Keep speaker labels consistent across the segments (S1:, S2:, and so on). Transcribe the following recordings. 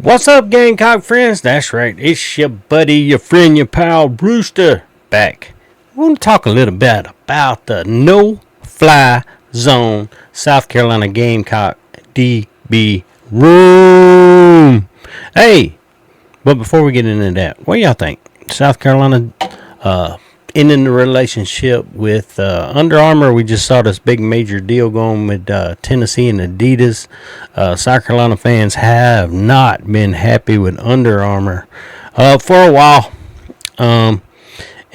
S1: What's up, Gamecock friends? That's right, it's your buddy, your friend, your pal, Brewster, back. I want to talk a little bit about the no-fly zone South Carolina Gamecock DB room. Hey, but before we get into that, what do y'all think? South Carolina ending the relationship with Under Armour. We just saw this big major deal going with Tennessee and Adidas. South Carolina fans have not been happy with Under Armour for a while. And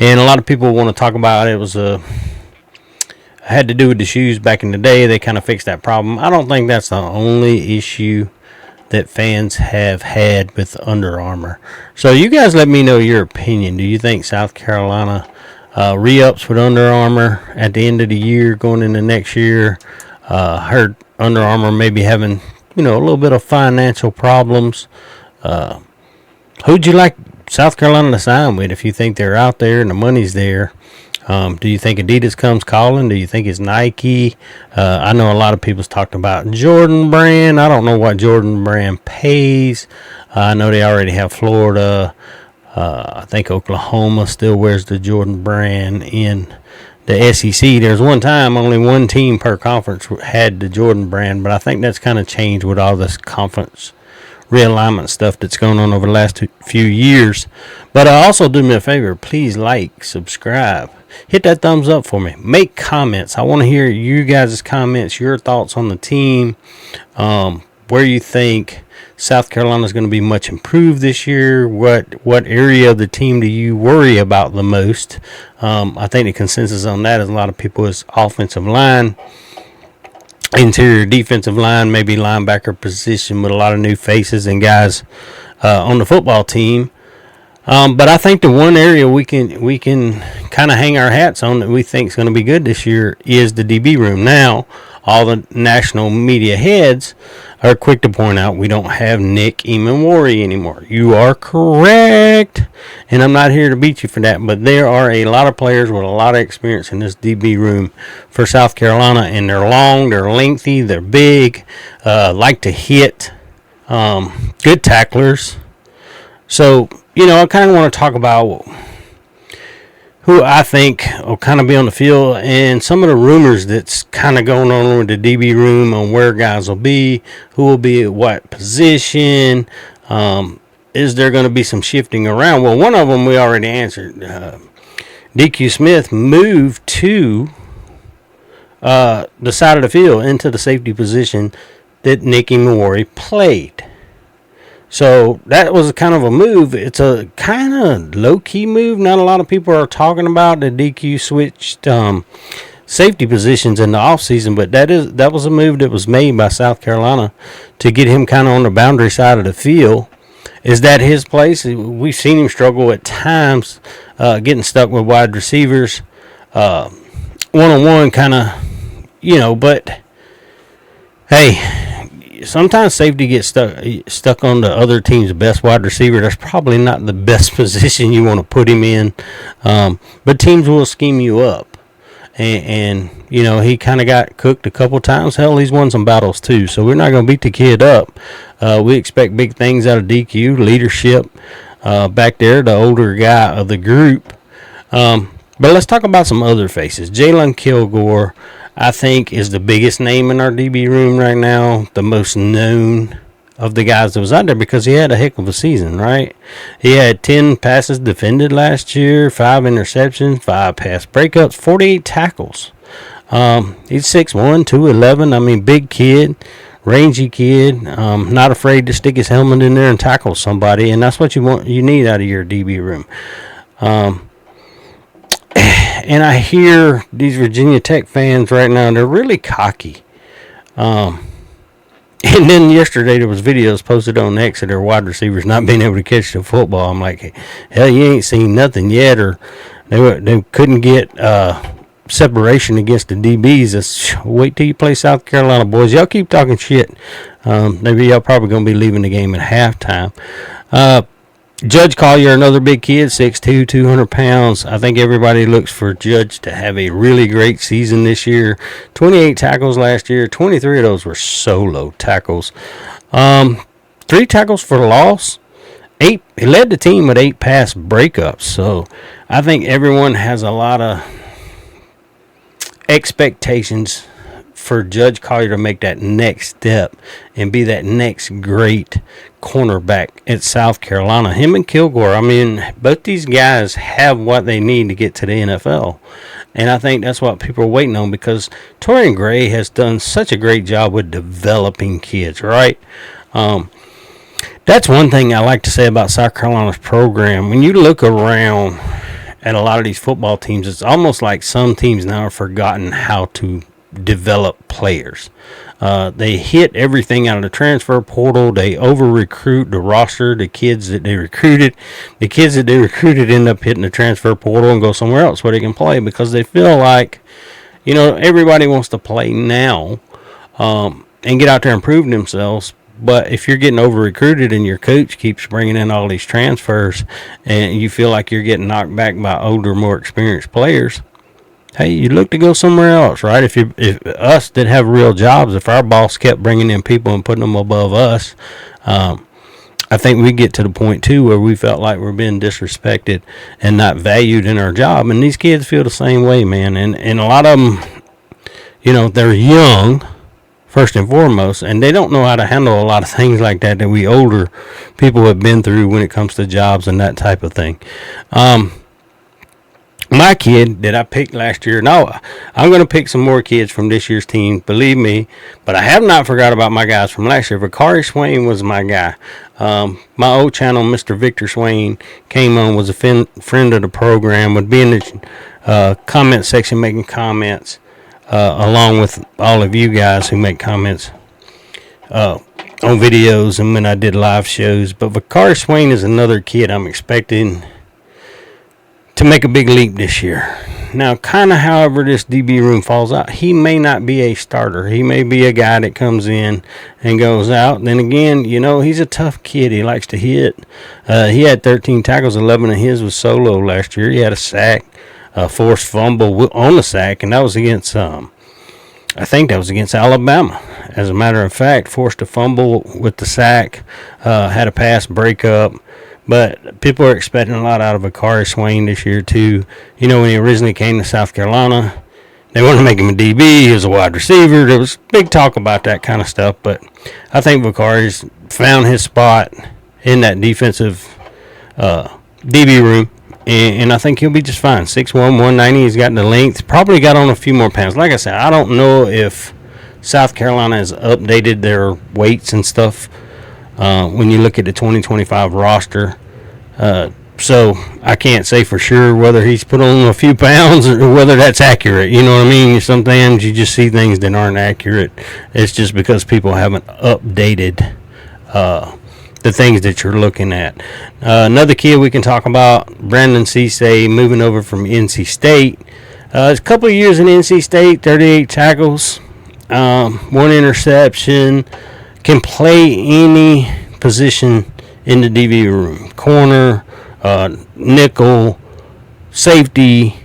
S1: a lot of people want to talk about it. Was had to do with the shoes back in the day. They kind of fixed that problem. I don't think that's the only issue that fans have had with Under Armour. So you guys let me know your opinion. Do you think South Carolina re-ups with Under Armour at the end of the year going into next year? Heard Under Armour maybe having, a little bit of financial problems. Who'd you like South Carolina to sign with if you think they're out there and the money's there? Do you think Adidas comes calling? Do you think it's Nike? I know a lot of people's talked about Jordan Brand. I don't know what Jordan Brand pays. I know they already have Florida. I think Oklahoma still wears the Jordan Brand in the SEC. There's one time only one team per conference had the Jordan Brand, but I think that's kind of changed with all this conference realignment stuff that's going on over the last few years. But also do me a favor, please like, subscribe, hit that thumbs up for me, make comments. I want to hear you guys' comments, your thoughts on the team, where you think South Carolina is going to be much improved this year. What area of the team do you worry about the most? I think the consensus on that is a lot of people is offensive line, interior defensive line, maybe linebacker position with a lot of new faces and guys on the football team. But I think the one area we can kind of hang our hats on that we think is going to be good this year is the DB room. Now, all the national media heads are quick to point out we don't have Nick Emmanwori anymore. You are correct, and I'm not here to beat you for that, but there are a lot of players with a lot of experience in this DB room for South Carolina, and they're long, they're lengthy, they're big, like to hit, good tacklers. So, I kind of want to talk about who I think will kind of be on the field and some of the rumors that's kind of going on with the DB room on where guys will be, who will be at what position. Is there going to be some shifting around? Well, one of them we already answered. DQ Smith moved to the side of the field into the safety position that Nick Emmanwori played. So that was kind of a move. It's a kind of low-key move. Not a lot of people are talking about the DQ switched safety positions in the offseason, but that was a move that was made by South Carolina to get him kind of on the boundary side of the field. Is that his place? We've seen him struggle at times getting stuck with wide receivers. One-on-one kind of, but hey, sometimes safety gets stuck on the other team's best wide receiver. That's probably not the best position you want to put him in. But teams will scheme you up. And he kind of got cooked a couple times. Hell, he's won some battles too. So we're not going to beat the kid up. We expect big things out of DQ, leadership back there, the older guy of the group. But let's talk about some other faces. Jalon Kilgore, I think, is the biggest name in our DB room right now, the most known of the guys that was out there because he had a heck of a season, right? He had 10 passes defended last year, 5 interceptions, 5 pass breakups, 48 tackles. He's 6'1", 211. I mean, big kid, rangy kid, not afraid to stick his helmet in there and tackle somebody, and that's what you need out of your DB room. And I hear these Virginia Tech fans right now, they're really cocky. And then yesterday there was videos posted on X of their wide receivers not being able to catch the football. I'm like, hell, you ain't seen nothing yet, or they couldn't get separation against the DBs. Wait till you play South Carolina, boys. Y'all keep talking shit. Maybe y'all probably going to be leaving the game at halftime. Judge Collier, another big kid, 6'2", 200 pounds. I think everybody looks for Judge to have a really great season this year. 28 tackles last year. 23 of those were solo tackles. 3 tackles for loss. He led the team with 8 pass breakups. So I think everyone has a lot of expectations for Judge Collier to make that next step and be that next great cornerback at South Carolina. Him and Kilgore, I mean, both these guys have what they need to get to the NFL. And I think that's what people are waiting on, because Torian Gray has done such a great job with developing kids, right? That's one thing I like to say about South Carolina's program. When you look around at a lot of these football teams, it's almost like some teams now have forgotten how to develop players. They hit everything out of the transfer portal. They over-recruit the roster, the kids that they recruited. The kids that they recruited end up hitting the transfer portal and go somewhere else where they can play, because they feel like, everybody wants to play now and get out there and prove themselves. But if you're getting over-recruited and your coach keeps bringing in all these transfers and you feel like you're getting knocked back by older, more experienced players, hey, you look to go somewhere else, right? If us that have real jobs, if our boss kept bringing in people and putting them above us, I think we get to the point, too, where we felt like we're being disrespected and not valued in our job. And these kids feel the same way, man. And a lot of them, they're young, first and foremost, and they don't know how to handle a lot of things like that we older people have been through when it comes to jobs and that type of thing. My kid that I picked last year, no, I'm going to pick some more kids from this year's team, believe me, but I have not forgot about my guys from last year. Vacari Swain was my guy. My old channel, Mr. Victor Swain, came on, was a friend of the program, would be in the comment section making comments, along with all of you guys who make comments on videos and when I did live shows. But Vacari Swain is another kid I'm expecting to make a big leap this year. Now, kind of however this DB room falls out, he may not be a starter. He may be a guy that comes in and goes out. Then again, he's a tough kid. He likes to hit. He had 13 tackles, 11 of his was solo last year. He had a sack, a forced fumble on the sack, and that was against, I think that was against Alabama. As a matter of fact, forced a fumble with the sack, had a pass breakup. But people are expecting a lot out of Vacari Swain this year, too. When he originally came to South Carolina, they wanted to make him a DB. He was a wide receiver. There was big talk about that kind of stuff. But I think Vacari's found his spot in that defensive DB room. And I think he'll be just fine. 6'1", 190. He's got the length. Probably got on a few more pounds. Like I said, I don't know if South Carolina has updated their weights and stuff when you look at the 2025 roster. So I can't say for sure whether he's put on a few pounds or whether that's accurate. You know what I mean? Sometimes you just see things that aren't accurate. It's just because people haven't updated the things that you're looking at. Another kid we can talk about, Brandon Cisse, moving over from NC State. A couple of years in NC State, 38 tackles, 1 interception. Can play any position in the DB room. Corner, nickel, safety.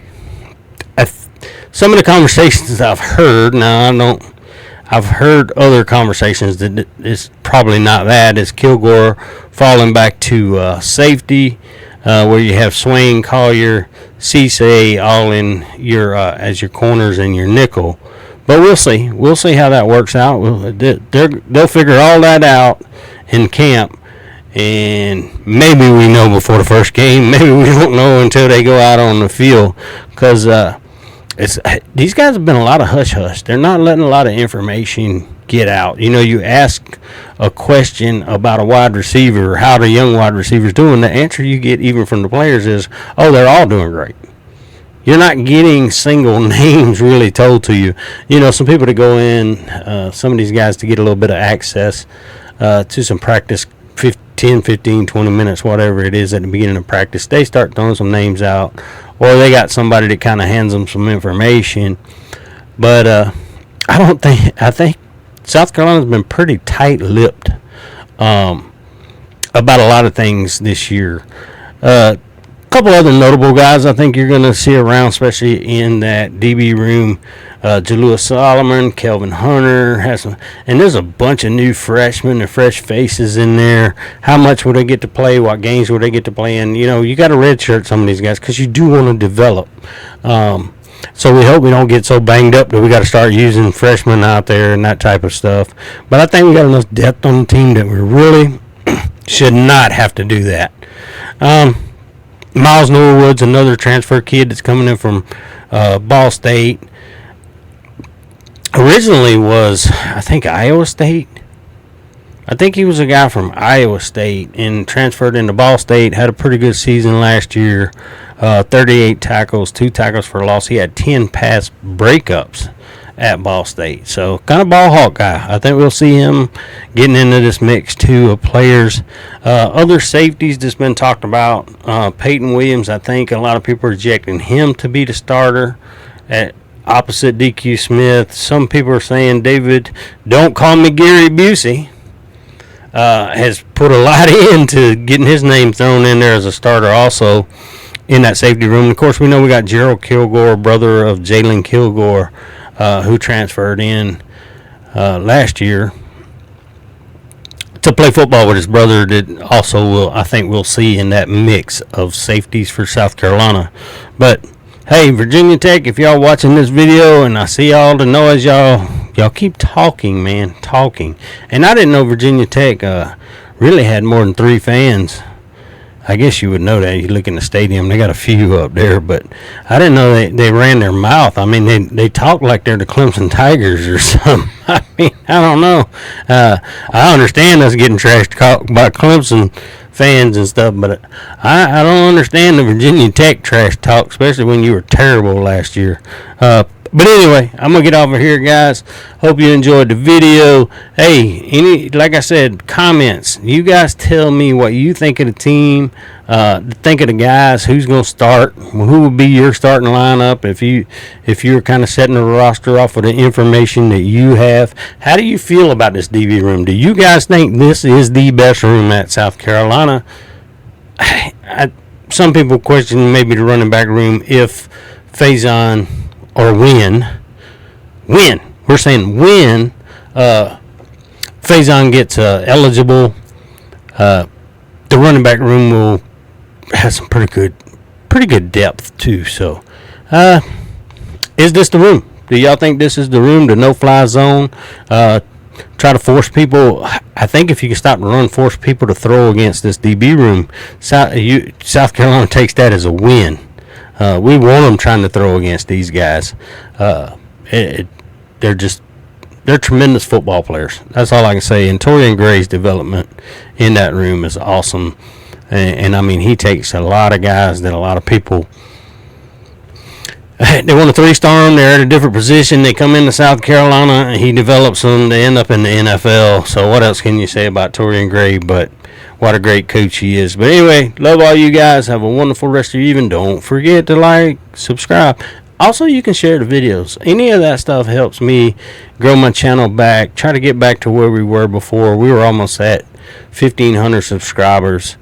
S1: Some of the conversations I've heard, I've heard other conversations that it's probably not that. It's Kilgore falling back to safety, where you have Swain, Collier, Cisse all in your as your corners and your nickel. But we'll see. We'll see how that works out. They'll figure all that out in camp. And maybe we know before the first game. Maybe we don't know until they go out on the field. Because these guys have been a lot of hush-hush. They're not letting a lot of information get out. You ask a question about a wide receiver, how the young wide receiver's doing. The answer you get even from the players is, oh, they're all doing great. You're not getting single names really told to you. Some people to go in, some of these guys to get a little bit of access to some practice, 10, 15, 20 minutes, whatever it is at the beginning of practice. They start throwing some names out, or they got somebody that kind of hands them some information. But I think South Carolina's been pretty tight-lipped about a lot of things this year. couple other notable guys I think you're going to see around, especially in that DB room. Jalon Solomon, Kelvin Hunter and there's a bunch of new freshmen and fresh faces in there. How much will they get to play? What games will they get to play in? You know, you got to redshirt some of these guys because you do want to develop. So we hope we don't get so banged up that we got to start using freshmen out there and that type of stuff. But I think we got enough depth on the team that we really should not have to do that. Miles Norwood's another transfer kid that's coming in from Ball State. Originally was, I think, Iowa State. I think he was a guy from Iowa State and transferred into Ball State. Had a pretty good season last year. 38 tackles, 2 tackles for loss. He had 10 pass breakups at Ball State. So kind of ball hawk guy. I think we'll see him getting into this mix too of players. Other safeties that's been talked about. Peyton Williams, I think a lot of people are rejecting him to be the starter at opposite DQ Smith. Some people are saying David, don't call me Gary Busey, has put a lot into getting his name thrown in there as a starter also in that safety room. Of course, we know we got Jalon Kilgore, brother of Jalon Kilgore, who transferred in last year to play football with his brother. That also we'll see in that mix of safeties for South Carolina. But hey, Virginia Tech, if y'all watching this video and I see all the noise, y'all keep talking, man, talking. And I didn't know Virginia Tech really had more than 3 fans. I guess you would know that. You look in the stadium, they got a few up there, but I didn't know they ran their mouth. I mean, they talk like they're the Clemson Tigers or something. I mean, I don't know. I understand us getting trash talked by Clemson fans and stuff, but I don't understand the Virginia Tech trash talk, especially when you were terrible last year. But anyway, I'm going to get off of here, guys. Hope you enjoyed the video. Hey, like I said, comments. You guys tell me what you think of the team. Think of the guys, who's going to start, who will be your starting lineup if you're kind of setting the roster off with the information that you have. How do you feel about this DB room? Do you guys think this is the best room at South Carolina? Some people question maybe the running back room if Faison or when we're saying when Faison gets eligible, the running back room will have some pretty good depth too. So is this the room? Do y'all think this is the room, the no-fly zone? Try to force people. I think if you can stop the run, force people to throw against this DB room, South Carolina takes that as a win. We want them trying to throw against these guys. They're tremendous football players. That's all I can say. And Torian Gray's development in that room is awesome. And I mean, he takes a lot of guys that a lot of people, they want to 3-star them. They're at a different position. They come into South Carolina, and he develops them. They end up in the NFL. So what else can you say about Torian Gray? But what a great coach he is. But anyway, love all you guys. Have a wonderful rest of your evening. Don't forget to like, subscribe. Also, you can share the videos. Any of that stuff helps me grow my channel back. Try to get back to where we were before. We were almost at 1,500 subscribers.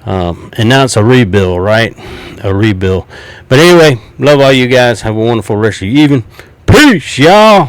S1: And now it's a rebuild, right? A rebuild. But anyway, love all you guys. Have a wonderful rest of your evening. Peace, y'all.